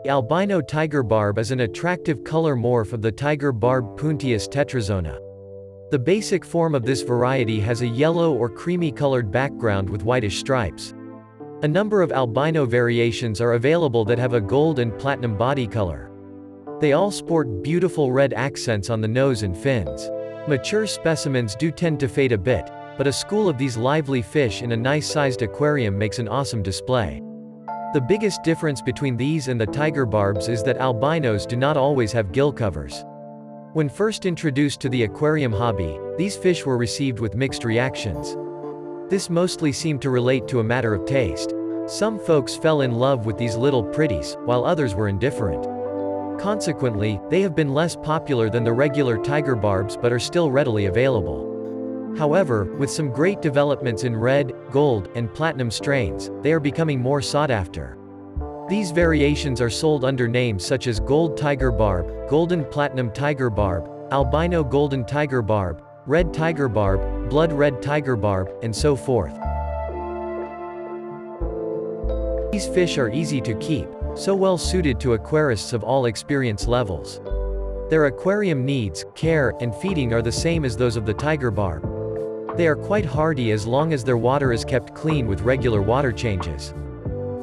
Albino tiger barb is an attractive color morph of the tiger barb Puntius tetrazona. The basic form of this variety has a yellow or creamy-colored background with whitish stripes. A number of albino variations are available that have a gold and platinum body color. They all sport beautiful red accents on the nose and fins. Mature specimens do tend to fade a bit, but a school of these lively fish in a nice-sized aquarium makes an awesome display. The biggest difference between these and the tiger barbs is that albinos do not always have gill covers. When first introduced to the aquarium hobby, these fish were received with mixed reactions. This mostly seemed to relate to a matter of taste. Some folks fell in love with these little pretties, while others were indifferent. Consequently, they have been less popular than the regular tiger barbs but are still readily available. However, with some great developments in red, gold, and platinum strains, they are becoming more sought after. These variations are sold under names such as Gold Tiger Barb, Golden Platinum Tiger Barb, Albino Golden Tiger Barb, Red Tiger Barb, Blood Red Tiger Barb, and so forth. These fish are easy to keep, so well suited to aquarists of all experience levels. Their aquarium needs, care, and feeding are the same as those of the tiger barb. They are quite hardy as long as their water is kept clean with regular water changes.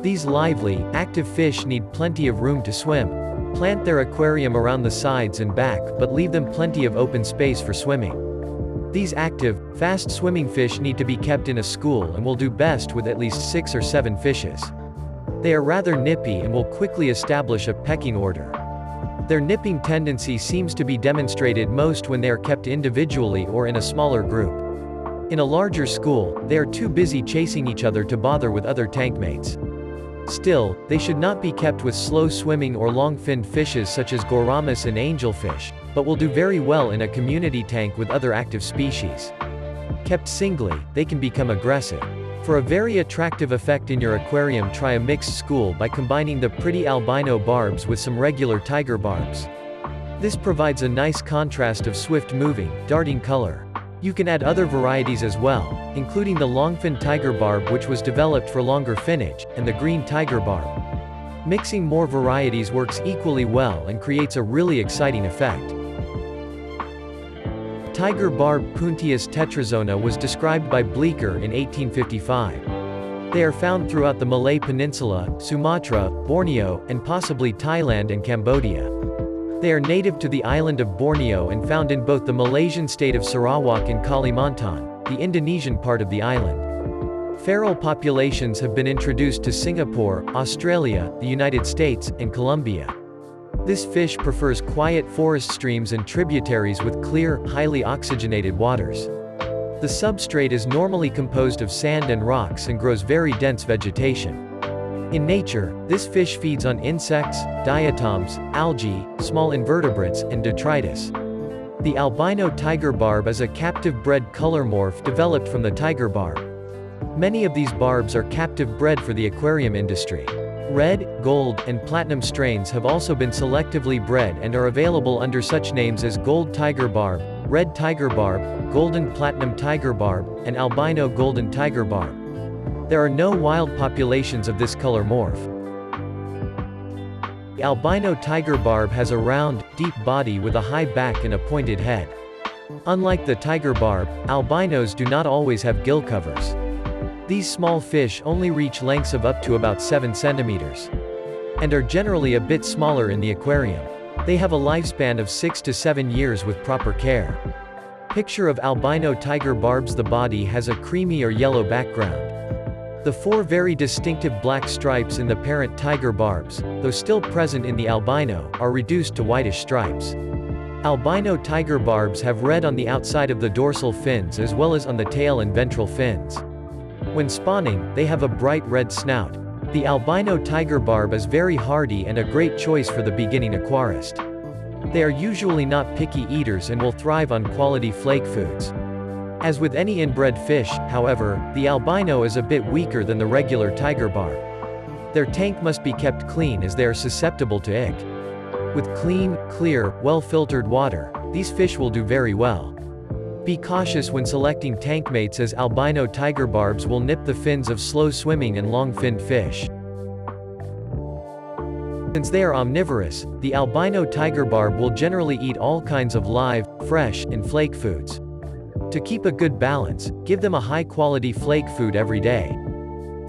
These lively, active fish need plenty of room to swim. Plant their aquarium around the sides and back, but leave them plenty of open space for swimming. These active, fast-swimming fish need to be kept in a school and will do best with at least 6 or 7 fishes. They are rather nippy and will quickly establish a pecking order. Their nipping tendency seems to be demonstrated most when they are kept individually or in a smaller group. In a larger school, they are too busy chasing each other to bother with other tankmates. Still, they should not be kept with slow-swimming or long-finned fishes such as gouramis and angelfish, but will do very well in a community tank with other active species. Kept singly, they can become aggressive. For a very attractive effect in your aquarium, try a mixed school by combining the pretty albino barbs with some regular tiger barbs. This provides a nice contrast of swift-moving, darting color. You can add other varieties as well, including the longfin tiger barb, which was developed for longer finnage, and the green tiger barb. Mixing more varieties works equally well and creates a really exciting effect. Tiger barb Puntius tetrazona was described by Bleecker in 1855. They are found throughout the Malay Peninsula, Sumatra, Borneo, and possibly Thailand and Cambodia. They are native to the island of Borneo and found in both the Malaysian state of Sarawak and Kalimantan, the Indonesian part of the island. Feral populations have been introduced to Singapore, Australia, the United States, and Colombia. This fish prefers quiet forest streams and tributaries with clear, highly oxygenated waters. The substrate is normally composed of sand and rocks and grows very dense vegetation. In nature, this fish feeds on insects, diatoms, algae, small invertebrates, and detritus. The albino tiger barb is a captive-bred color morph developed from the tiger barb. Many of these barbs are captive-bred for the aquarium industry. Red, gold, and platinum strains have also been selectively bred and are available under such names as Gold Tiger Barb, Red Tiger Barb, Golden Platinum Tiger Barb, and Albino Golden Tiger Barb. There are no wild populations of this color morph. The albino tiger barb has a round, deep body with a high back and a pointed head. Unlike the tiger barb, albinos do not always have gill covers. These small fish only reach lengths of up to about 7 centimeters. And are generally a bit smaller in the aquarium. They have a lifespan of 6 to 7 years with proper care. Picture of albino tiger barbs. The body has a creamy or yellow background. The 4 very distinctive black stripes in the parent tiger barbs, though still present in the albino, are reduced to whitish stripes. Albino tiger barbs have red on the outside of the dorsal fins as well as on the tail and ventral fins. When spawning, they have a bright red snout. The albino tiger barb is very hardy and a great choice for the beginning aquarist. They are usually not picky eaters and will thrive on quality flake foods. As with any inbred fish, however, the albino is a bit weaker than the regular tiger barb. Their tank must be kept clean as they are susceptible to ick. With clean, clear, well-filtered water, these fish will do very well. Be cautious when selecting tank mates as albino tiger barbs will nip the fins of slow-swimming and long-finned fish. Since they are omnivorous, the albino tiger barb will generally eat all kinds of live, fresh, and flake foods. To keep a good balance, give them a high-quality flake food every day.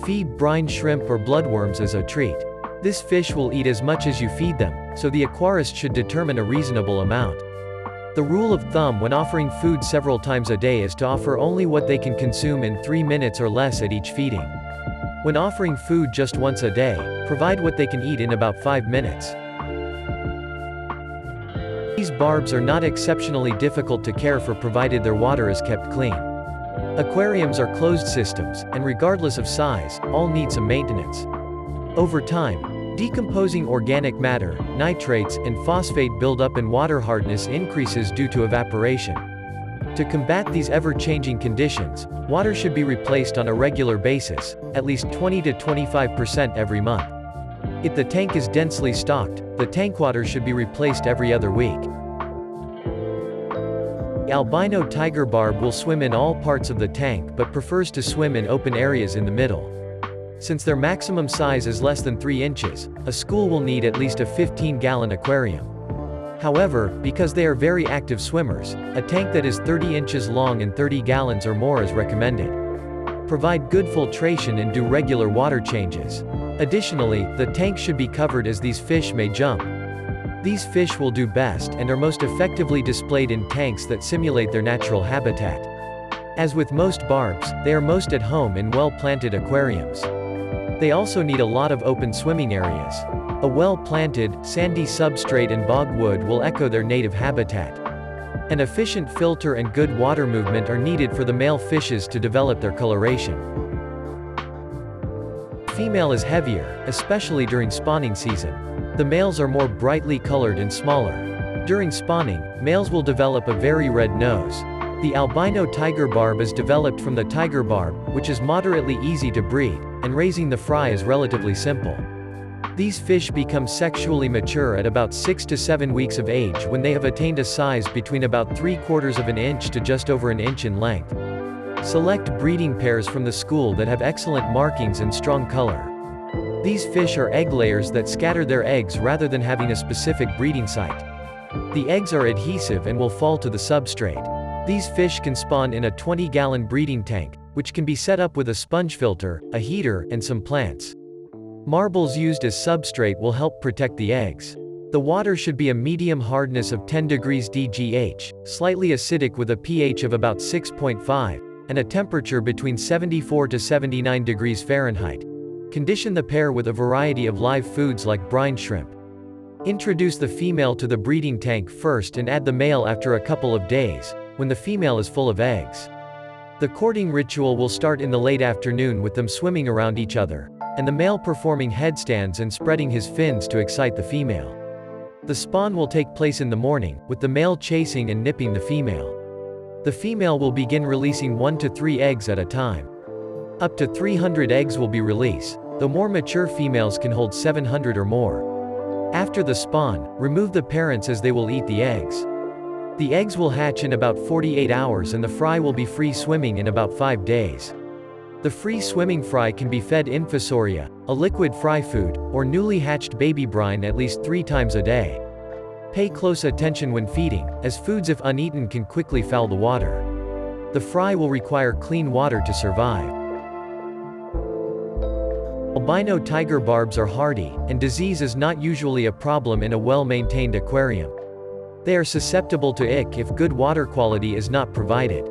Feed brine shrimp or bloodworms as a treat. This fish will eat as much as you feed them, so the aquarist should determine a reasonable amount. The rule of thumb when offering food several times a day is to offer only what they can consume in 3 minutes or less at each feeding. When offering food just once a day, provide what they can eat in about 5 minutes. These barbs are not exceptionally difficult to care for provided their water is kept clean. Aquariums are closed systems, and regardless of size, all need some maintenance. Over time, decomposing organic matter, nitrates, and phosphate buildup and water hardness increases due to evaporation. To combat these ever-changing conditions, water should be replaced on a regular basis, at least 20 to 25% every month. If the tank is densely stocked, the tank water should be replaced every other week. The albino tiger barb will swim in all parts of the tank but prefers to swim in open areas in the middle. Since their maximum size is less than 3 inches, a school will need at least a 15-gallon aquarium. However, because they are very active swimmers, a tank that is 30 inches long and 30 gallons or more is recommended. Provide good filtration and do regular water changes. Additionally, the tank should be covered as these fish may jump. These fish will do best and are most effectively displayed in tanks that simulate their natural habitat. As with most barbs, they are most at home in well-planted aquariums. They also need a lot of open swimming areas. A well-planted, sandy substrate and bogwood will echo their native habitat. An efficient filter and good water movement are needed for the male fishes to develop their coloration. The female is heavier, especially during spawning season. The males are more brightly colored and smaller. During spawning, males will develop a very red nose. The albino tiger barb is developed from the tiger barb, which is moderately easy to breed, and raising the fry is relatively simple. These fish become sexually mature at about 6 to 7 weeks of age when they have attained a size between about 3/4 of an inch to just over an inch in length. Select breeding pairs from the school that have excellent markings and strong color. These fish are egg layers that scatter their eggs rather than having a specific breeding site. The eggs are adhesive and will fall to the substrate. These fish can spawn in a 20-gallon breeding tank, which can be set up with a sponge filter, a heater, and some plants. Marbles used as substrate will help protect the eggs. The water should be a medium hardness of 10 degrees DGH, slightly acidic with a pH of about 6.5, and a temperature between 74 to 79 degrees Fahrenheit. Condition the pair with a variety of live foods like brine shrimp. Introduce the female to the breeding tank first and add the male after a couple of days, when the female is full of eggs. The courting ritual will start in the late afternoon with them swimming around each other, and the male performing headstands and spreading his fins to excite the female. The spawn will take place in the morning, with the male chasing and nipping the female. The female will begin releasing 1 to 3 eggs at a time. Up to 300 eggs will be released, though more mature females can hold 700 or more. After the spawn, remove the parents as they will eat the eggs. The eggs will hatch in about 48 hours and the fry will be free swimming in about 5 days. The free swimming fry can be fed infusoria, a liquid fry food, or newly hatched baby brine at least 3 times a day. Pay close attention when feeding, as foods if uneaten can quickly foul the water. The fry will require clean water to survive. Albino tiger barbs are hardy, and disease is not usually a problem in a well-maintained aquarium. They are susceptible to ick if good water quality is not provided.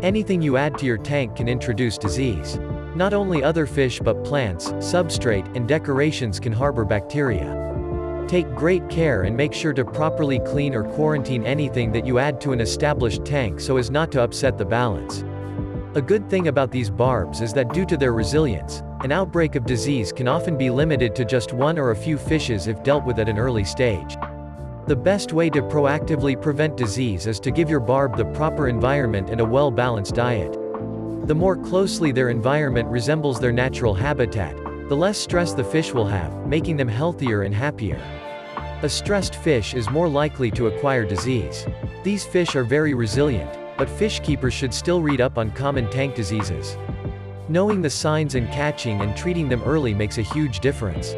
Anything you add to your tank can introduce disease. Not only other fish but plants, substrate, and decorations can harbor bacteria. Take great care and make sure to properly clean or quarantine anything that you add to an established tank so as not to upset the balance. A good thing about these barbs is that due to their resilience, an outbreak of disease can often be limited to just 1 or a few fishes if dealt with at an early stage. The best way to proactively prevent disease is to give your barb the proper environment and a well-balanced diet. The more closely their environment resembles their natural habitat, the less stress the fish will have, making them healthier and happier. A stressed fish is more likely to acquire disease. These fish are very resilient, but fish keepers should still read up on common tank diseases. Knowing the signs and catching and treating them early makes a huge difference.